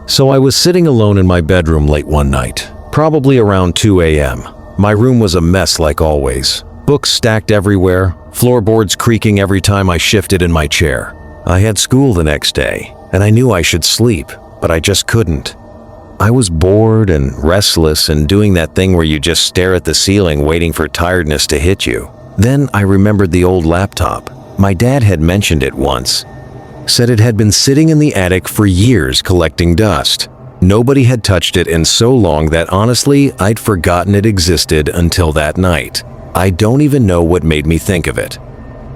So I was sitting alone in my bedroom late one night, probably around 2 a.m. My room was a mess like always. Books stacked everywhere, floorboards creaking every time I shifted in my chair. I had school the next day, and I knew I should sleep, but I just couldn't. I was bored and restless and doing that thing where you just stare at the ceiling waiting for tiredness to hit you. Then I remembered the old laptop. My dad had mentioned it once. Said it had been sitting in the attic for years collecting dust. Nobody had touched it in so long that honestly, I'd forgotten it existed until that night. I don't even know what made me think of it.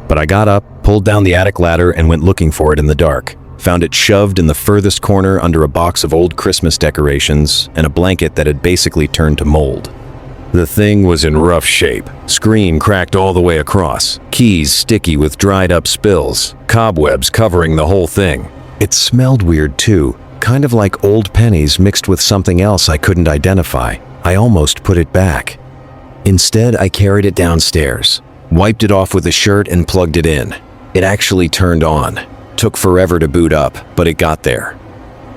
But I got up, pulled down the attic ladder, and went looking for it in the dark. Found it shoved in the furthest corner under a box of old Christmas decorations and a blanket that had basically turned to mold. The thing was in rough shape. Screen cracked all the way across. Keys sticky with dried up spills. Cobwebs covering the whole thing. It smelled weird too, kind of like old pennies mixed with something else I couldn't identify. I almost put it back. Instead, I carried it downstairs, wiped it off with a shirt and plugged it in. It actually turned on. Took forever to boot up, but it got there.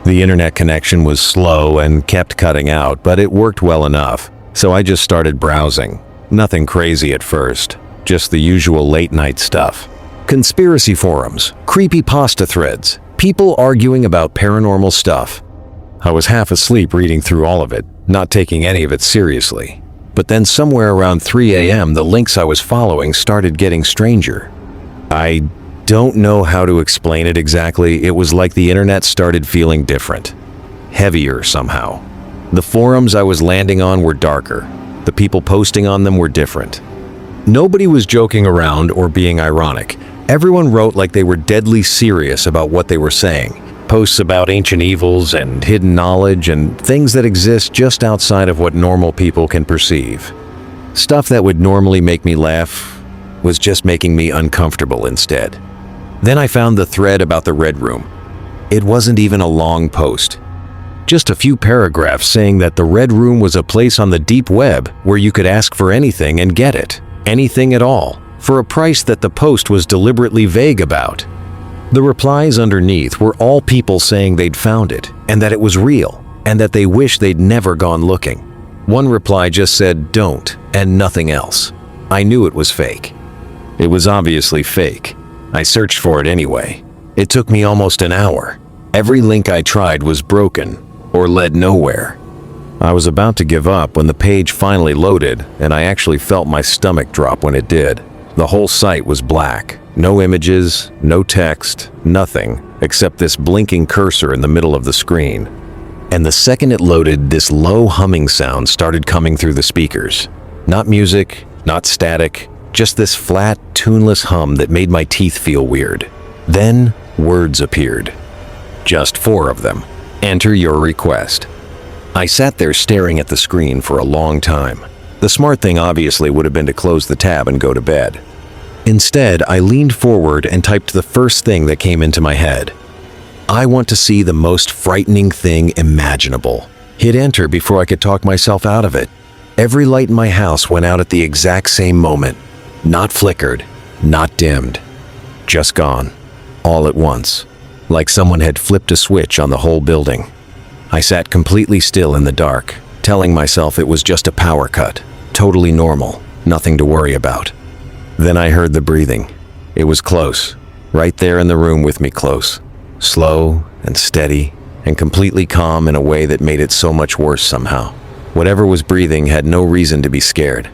The internet connection was slow and kept cutting out, but it worked well enough. So I just started browsing. Nothing crazy at first, just the usual late-night stuff. Conspiracy forums, creepypasta threads, people arguing about paranormal stuff. I was half asleep reading through all of it, not taking any of it seriously. But then somewhere around 3 a.m., the links I was following started getting stranger. I don't know how to explain it exactly. It was like the internet started feeling different. Heavier somehow. The forums I was landing on were darker. The people posting on them were different. Nobody was joking around or being ironic. Everyone wrote like they were deadly serious about what they were saying. Posts about ancient evils and hidden knowledge and things that exist just outside of what normal people can perceive. Stuff that would normally make me laugh was just making me uncomfortable instead. Then I found the thread about the Red Room. It wasn't even a long post. Just a few paragraphs saying that the Red Room was a place on the deep web where you could ask for anything and get it. Anything at all, for a price that the post was deliberately vague about. The replies underneath were all people saying they'd found it, and that it was real, and that they wish they'd never gone looking. One reply just said, "Don't," and nothing else. I knew it was fake. It was obviously fake. I searched for it anyway. It took me almost an hour. Every link I tried was broken, or led nowhere. I was about to give up when the page finally loaded, and I actually felt my stomach drop when it did. The whole site was black. No images, no text, nothing, except this blinking cursor in the middle of the screen. And the second it loaded, this low humming sound started coming through the speakers. Not music, not static, just this flat, tuneless hum that made my teeth feel weird. Then, words appeared. Just 4 of them. Enter your request. I sat there staring at the screen for a long time. The smart thing obviously would have been to close the tab and go to bed. Instead, I leaned forward and typed the first thing that came into my head. I want to see the most frightening thing imaginable. Hit enter before I could talk myself out of it. Every light in my house went out at the exact same moment. Not flickered, not dimmed. Just gone. All at once. Like someone had flipped a switch on the whole building. I sat completely still in the dark, telling myself it was just a power cut. Totally normal, nothing to worry about. Then I heard the breathing. It was close, right there in the room with me close. Slow and steady and completely calm in a way that made it so much worse somehow. Whatever was breathing had no reason to be scared.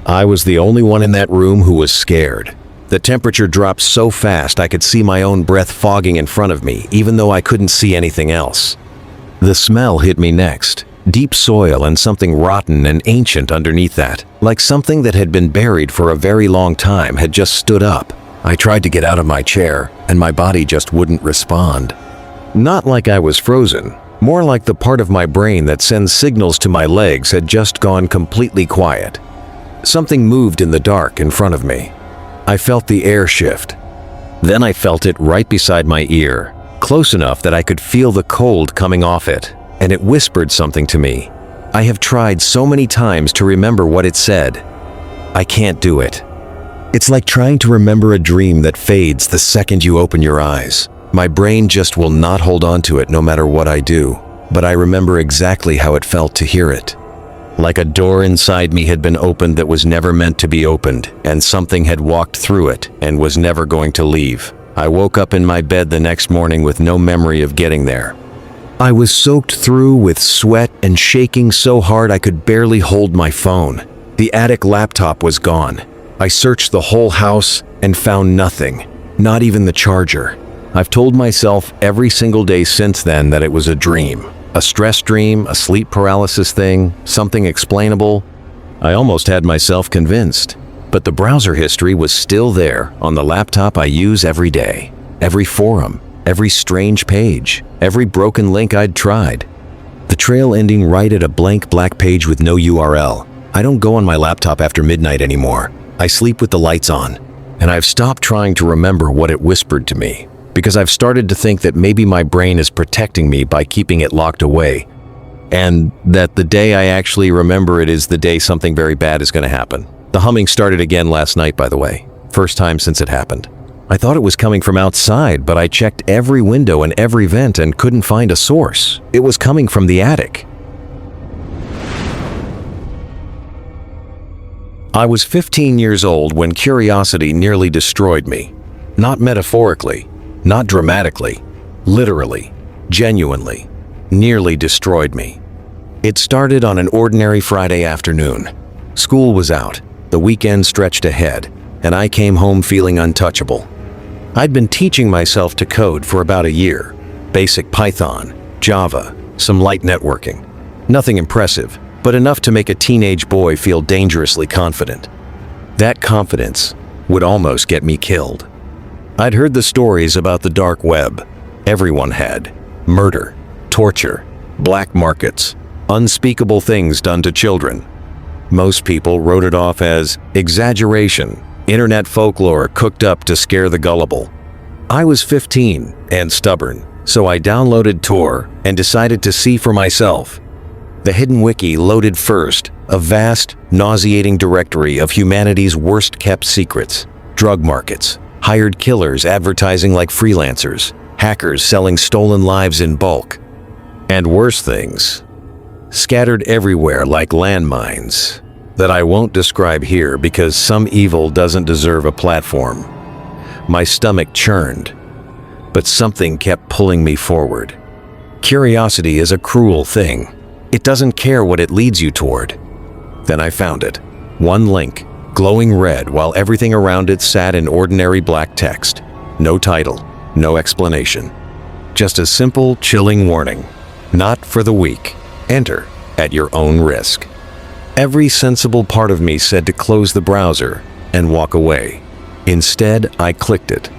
I was the only one in that room who was scared. The temperature dropped so fast I could see my own breath fogging in front of me, even though I couldn't see anything else. The smell hit me next. Deep soil and something rotten and ancient underneath that, like something that had been buried for a very long time had just stood up. I tried to get out of my chair, and my body just wouldn't respond. Not like I was frozen, more like the part of my brain that sends signals to my legs had just gone completely quiet. Something moved in the dark in front of me. I felt the air shift. Then I felt it right beside my ear, close enough that I could feel the cold coming off it, and it whispered something to me. I have tried so many times to remember what it said. I can't do it. It's like trying to remember a dream that fades the second you open your eyes. My brain just will not hold on to it no matter what I do. but I remember exactly how it felt to hear it. Like a door inside me had been opened that was never meant to be opened, and something had walked through it and was never going to leave. I woke up in my bed the next morning with no memory of getting there. I was soaked through with sweat and shaking so hard I could barely hold my phone. The attic laptop was gone. I searched the whole house and found nothing, not even the charger. I've told myself every single day since then that it was a dream. A stress dream, a sleep paralysis thing, something explainable. I almost had myself convinced. But the browser history was still there on the laptop I use every day. Every forum, every strange page, every broken link I'd tried. The trail ending right at a blank black page with no URL. I don't go on my laptop after midnight anymore. I sleep with the lights on. And I've stopped trying to remember what it whispered to me, because I've started to think that maybe my brain is protecting me by keeping it locked away, and that the day I actually remember it is the day something very bad is going to happen. The humming started again last night, by the way. First time since it happened. I thought it was coming from outside, but I checked every window and every vent and couldn't find a source. It was coming from the attic. I was 15 years old when curiosity nearly destroyed me. Not metaphorically, not dramatically, literally, genuinely, nearly destroyed me. It started on an ordinary Friday afternoon. School was out, the weekend stretched ahead, and I came home feeling untouchable. I'd been teaching myself to code for about a year. Basic Python, Java, some light networking. Nothing impressive, but enough to make a teenage boy feel dangerously confident. That confidence would almost get me killed. I'd heard the stories about the dark web. Everyone had. Murder, torture, black markets, unspeakable things done to children. Most people wrote it off as exaggeration, internet folklore cooked up to scare the gullible. I was 15 and stubborn, so I downloaded Tor and decided to see for myself. The hidden wiki loaded first, a vast, nauseating directory of humanity's worst-kept secrets. Drug markets, hired killers advertising like freelancers, hackers selling stolen lives in bulk, and worse things, scattered everywhere like landmines, that I won't describe here because some evil doesn't deserve a platform. My stomach churned, but something kept pulling me forward. Curiosity is a cruel thing. It doesn't care what it leads you toward. Then I found it. One link, glowing red while everything around it sat in ordinary black text. No title, no explanation. Just a simple, chilling warning. Not for the weak. Enter at your own risk. Every sensible part of me said to close the browser and walk away. Instead, I clicked it.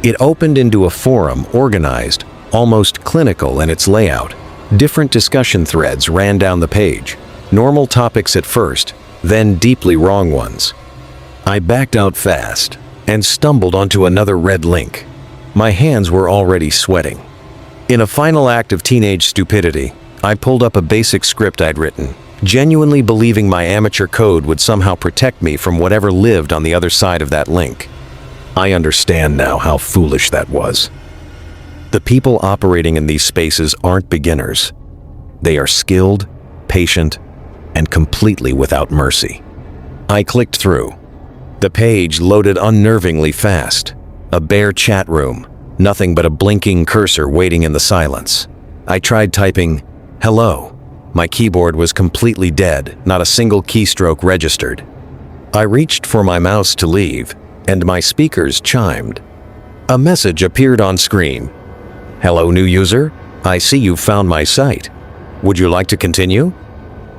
It opened into a forum organized, almost clinical in its layout. Different discussion threads ran down the page. Normal topics at first, then deeply wrong ones. I backed out fast and stumbled onto another red link. My hands were already sweating. In a final act of teenage stupidity, I pulled up a basic script I'd written, genuinely believing my amateur code would somehow protect me from whatever lived on the other side of that link. I understand now how foolish that was. The people operating in these spaces aren't beginners. They are skilled, patient, and completely without mercy. I clicked through. The page loaded unnervingly fast. A bare chat room, nothing but a blinking cursor waiting in the silence. I tried typing, "Hello." My keyboard was completely dead, not a single keystroke registered. I reached for my mouse to leave, and my speakers chimed. A message appeared on screen. "Hello, new user. I see you've found my site. Would you like to continue?"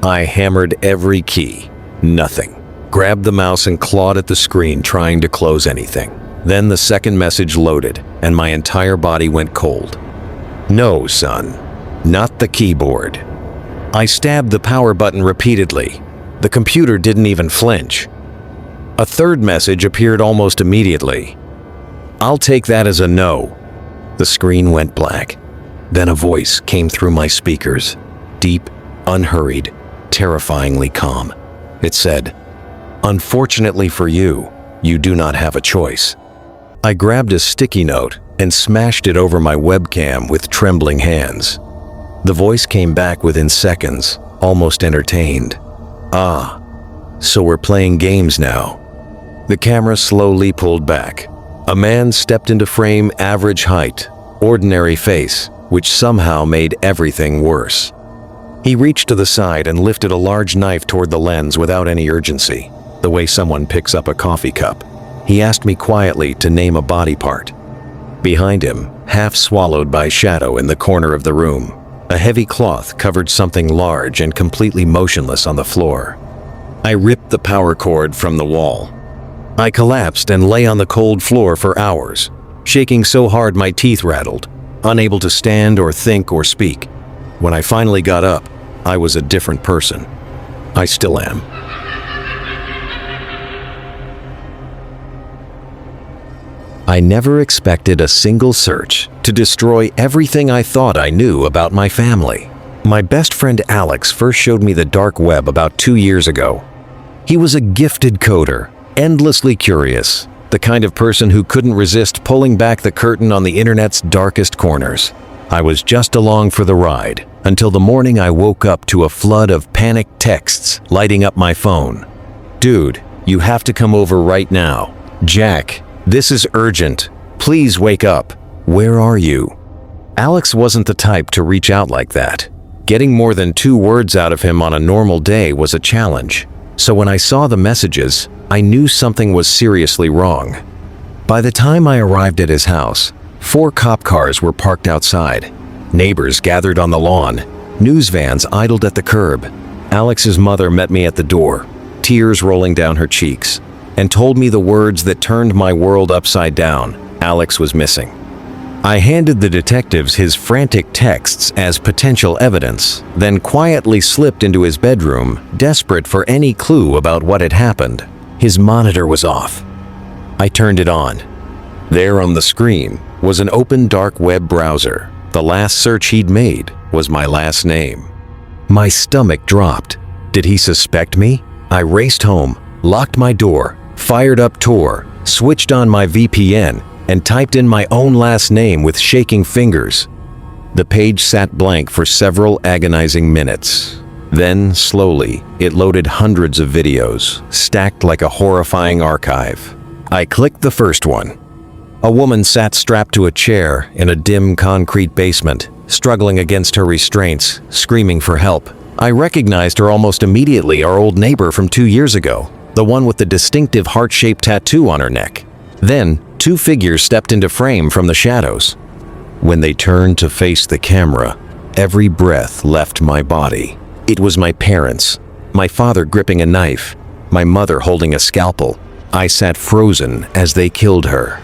I hammered every key. Nothing. Grabbed the mouse and clawed at the screen, trying to close anything. Then the second message loaded, and my entire body went cold. "No, son. Not the keyboard." I stabbed the power button repeatedly. The computer didn't even flinch. A third message appeared almost immediately. "I'll take that as a no." The screen went black. Then a voice came through my speakers, deep, unhurried, terrifyingly calm. It said, "Unfortunately for you, you do not have a choice." I grabbed a sticky note and smashed it over my webcam with trembling hands. The voice came back within seconds, almost entertained. "Ah, so we're playing games now." The camera slowly pulled back. A man stepped into frame, average height, ordinary face, which somehow made everything worse. He reached to the side and lifted a large knife toward the lens without any urgency, the way someone picks up a coffee cup. He asked me quietly to name a body part. Behind him, half swallowed by shadow in the corner of the room, a heavy cloth covered something large and completely motionless on the floor. I ripped the power cord from the wall. I collapsed and lay on the cold floor for hours, shaking so hard my teeth rattled, unable to stand or think or speak. When I finally got up, I was a different person. I still am. I never expected a single search to destroy everything I thought I knew about my family. My best friend Alex first showed me the dark web about 2 years ago. He was a gifted coder, endlessly curious, the kind of person who couldn't resist pulling back the curtain on the internet's darkest corners. I was just along for the ride until the morning I woke up to a flood of panicked texts lighting up my phone. "Dude, you have to come over right now. Jack, this is urgent. Please wake up. Where are you?" Alex wasn't the type to reach out like that. Getting more than 2 words out of him on a normal day was a challenge. So when I saw the messages, I knew something was seriously wrong. By the time I arrived at his house, 4 cop cars were parked outside. Neighbors gathered on the lawn. News vans idled at the curb. Alex's mother met me at the door, tears rolling down her cheeks, and told me the words that turned my world upside down. Alex was missing. I handed the detectives his frantic texts as potential evidence, then quietly slipped into his bedroom, desperate for any clue about what had happened. His monitor was off. I turned it on. There on the screen was an open dark web browser. The last search he'd made was my last name. My stomach dropped. Did he suspect me? I raced home, locked my door, fired up Tor, switched on my VPN, and typed in my own last name with shaking fingers. The page sat blank for several agonizing minutes. Then, slowly, it loaded hundreds of videos, stacked like a horrifying archive. I clicked the first one. A woman sat strapped to a chair in a dim concrete basement, struggling against her restraints, screaming for help. I recognized her almost immediately, our old neighbor from 2 years ago, the one with the distinctive heart-shaped tattoo on her neck. Then, 2 figures stepped into frame from the shadows. When they turned to face the camera, every breath left my body. It was my parents, my father gripping a knife, my mother holding a scalpel. I sat frozen as they killed her.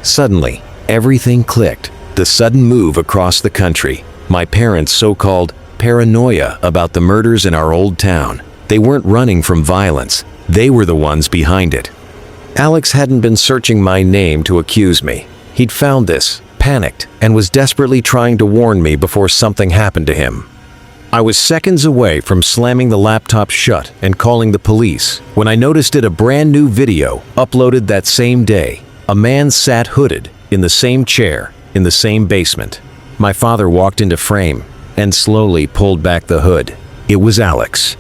Suddenly, everything clicked. The sudden move across the country, my parents' so-called paranoia about the murders in our old town. They weren't running from violence. They were the ones behind it. Alex hadn't been searching my name to accuse me. He'd found this, panicked, and was desperately trying to warn me before something happened to him. I was seconds away from slamming the laptop shut and calling the police when I noticed a brand new video uploaded that same day. A man sat hooded in the same chair in the same basement. My father walked into frame and slowly pulled back the hood. It was Alex.